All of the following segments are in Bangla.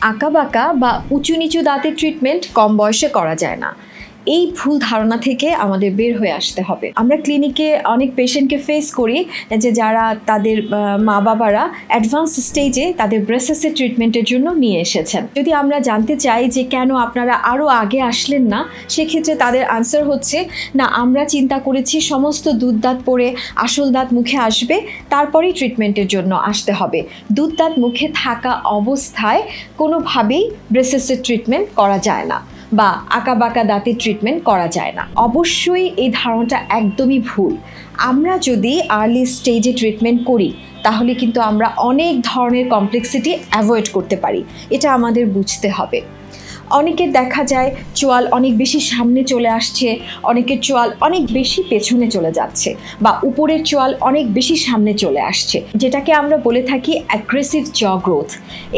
আঁকাবাঁকা বা উঁচু নিচু দাঁতের ট্রিটমেন্ট কম বয়সে করা যায় না, এই ভুল ধারণা থেকে আমাদের বের হয়ে আসতে হবে। আমরা ক্লিনিকে অনেক পেশেন্টকে ফেস করি যে যারা তাদের মা বাবারা অ্যাডভান্স স্টেজে তাদের ব্রেসেসের ট্রিটমেন্টের জন্য নিয়ে এসেছেন। যদি আমরা জানতে চাই যে কেন আপনারা আরও আগে আসলেন না, সেক্ষেত্রে তাদের আনসার হচ্ছে না, আমরা চিন্তা করেছি সমস্ত দুধ দাঁত পড়ে আসল দাঁত মুখে আসবে, তারপরেই ট্রিটমেন্টের জন্য আসতে হবে। দুধ দাঁত মুখে থাকা অবস্থায় কোনোভাবেই ব্রেসেসের ট্রিটমেন্ট করা যায় না বা আঁকাবাঁকা দাঁতের ট্রিটমেন্ট করা যায় না। অবশ্যই এই ধারণাটা একদমই ভুল। আমরা যদি আর্লি স্টেজে ট্রিটমেন্ট করি তাহলে কিন্তু আমরা অনেক ধরনের কমপ্লেক্সিটি অ্যাভয়েড করতে পারি, এটা আমাদের বুঝতে হবে। অনেকের দেখা যায় চোয়াল অনেক বেশি সামনে চলে আসছে, অনেকের চোয়াল অনেক বেশি পেছনে চলে যাচ্ছে, বা উপরের চোয়াল অনেক বেশি সামনে চলে আসছে, যেটাকে আমরা বলে থাকি অ্যাগ্রেসিভ জ গ্রোথ।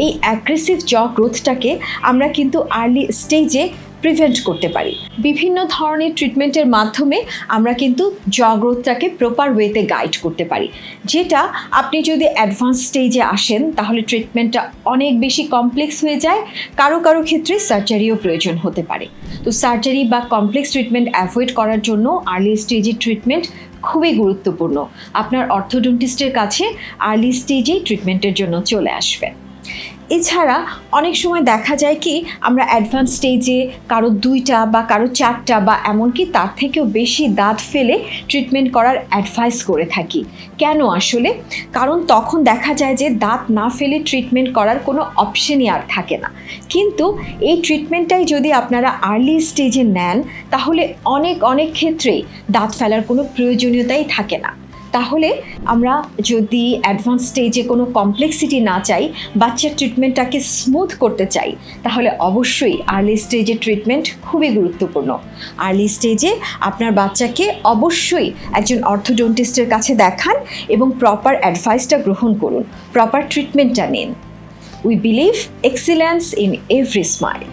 এই অ্যাগ্রেসিভ জ গ্রোথটাকে আমরা কিন্তু আর্লি স্টেজে প্রিভেন্ট করতে পারি। বিভিন্ন ধরনের ট্রিটমেন্টের মাধ্যমে আমরা কিন্তু জ গ্রোথটাকে প্রপার ওয়েতে গাইড করতে পারি, যেটা আপনি যদি অ্যাডভান্স স্টেজে আসেন তাহলে ট্রিটমেন্টটা অনেক বেশি কমপ্লেক্স হয়ে যায়। কারো কারো ক্ষেত্রে সার্জারিও প্রয়োজন হতে পারে। তো সার্জারি বা কমপ্লেক্স ট্রিটমেন্ট অ্যাভয়েড করার জন্য আর্লি স্টেজের ট্রিটমেন্ট খুবই গুরুত্বপূর্ণ। আপনার অর্থোডন্টিস্টের কাছে আর্লি স্টেজেই ট্রিটমেন্টের জন্য চলে আসবে। এছাড়া অনেক সময় দেখা যায় কি আমরা অ্যাডভান্স স্টেজে কারো 2টা বা কারো 4টা বা এমনকি তার থেকেও বেশি দাঁত ফেলে ট্রিটমেন্ট করার অ্যাডভাইস করে থাকি। কেন আসলে? কারণ তখন দেখা যায় যে দাঁত না ফেলে ট্রিটমেন্ট করার কোনো অপশনই আর থাকে না। কিন্তু এই ট্রিটমেন্টটাই যদি আপনারা আর্লি স্টেজে নেন তাহলে অনেক ক্ষেত্রেই দাঁত ফেলার কোনো প্রয়োজনীয়তাই থাকে না। তাহলে আমরা যদি অ্যাডভান্স স্টেজে কোনো কমপ্লেক্সিটি না চাই, বাচ্চার ট্রিটমেন্টটাকে স্মুথ করতে চাই, তাহলে অবশ্যই আর্লি স্টেজে ট্রিটমেন্ট খুবই গুরুত্বপূর্ণ। আর্লি স্টেজে আপনার বাচ্চাকে অবশ্যই একজন অর্থোডন্টিস্টের কাছে দেখান এবং প্রপার অ্যাডভাইসটা গ্রহণ করুন, প্রপার ট্রিটমেন্টটা নিন। We believe excellence in every smile.